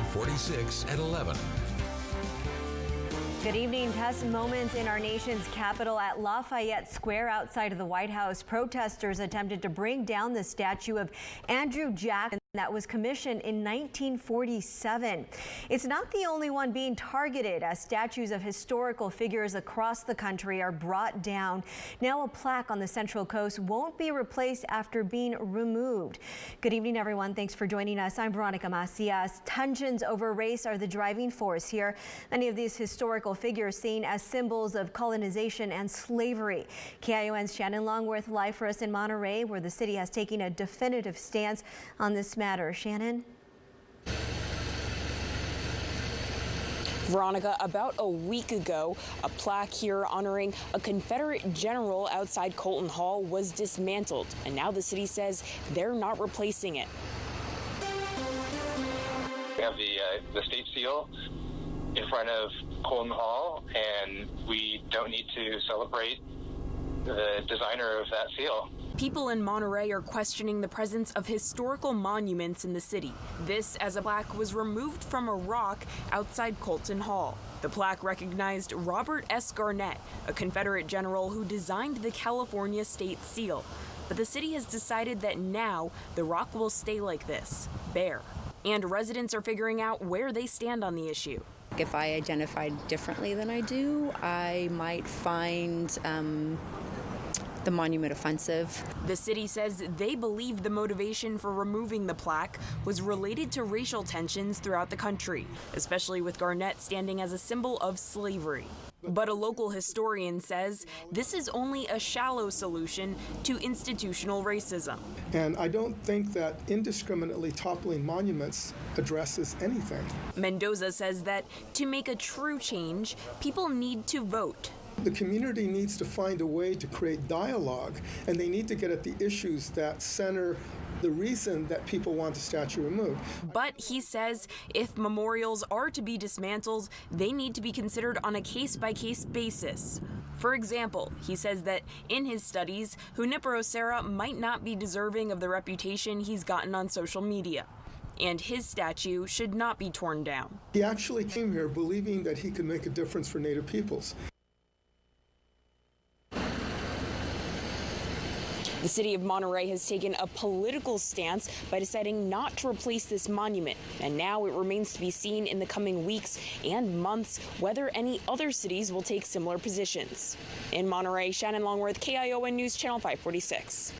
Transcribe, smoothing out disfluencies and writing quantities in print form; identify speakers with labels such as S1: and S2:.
S1: 546 at 11.
S2: Good evening. Tense moments in our nation's capital at Lafayette Square outside of the White House. Protesters attempted to bring down the statue of Andrew Jackson that was commissioned in 1947. It's not the only one being targeted as statues of historical figures across the country are brought down. Now a plaque on the Central Coast won't be replaced after being removed. Good evening, everyone. Thanks for joining us. I'm Veronica Macias. Tensions over race are the driving force here. Many of these historical figures seen as symbols of colonization and slavery. KION's Shannon Longworth live for us in Monterey, where the city has taken a definitive stance on this matter. Shannon?
S3: Veronica, about a week ago, a plaque here honoring a Confederate general outside Colton Hall was dismantled, and now the city says they're not replacing it.
S4: We have the state seal in front of Colton Hall, and we don't need to celebrate the designer of that seal.
S3: People in Monterey are questioning the presence of historical monuments in the city. This as a plaque was removed from a rock outside Colton Hall. The plaque recognized Robert S. Garnett, a Confederate general who designed the California state seal. But the city has decided that now the rock will stay like this, bare. And residents are figuring out where they stand on the issue.
S5: If I identified differently than I do, I might find the monument offensive.
S3: The city says they believe the motivation for removing the plaque was related to racial tensions throughout the country, especially with Garnett standing as a symbol of slavery. But a local historian says this is only a shallow solution to institutional racism.
S6: And I don't think that indiscriminately toppling monuments addresses anything.
S3: Mendoza says that to make a true change, people need to vote.
S6: The community needs to find a way to create dialogue, and they need to get at the issues that center the reason that people want the statue removed.
S3: But he says if memorials are to be dismantled, they need to be considered on a case-by-case basis. For example, he says that in his studies, Junipero Serra might not be deserving of the reputation he's gotten on social media, and his statue should not be torn down.
S6: He actually came here believing that he could make a difference for Native peoples.
S3: The city of Monterey has taken a political stance by deciding not to replace this monument, and now it remains to be seen in the coming weeks and months whether any other cities will take similar positions. In Monterey, Shannon Longworth, KION News Channel 546.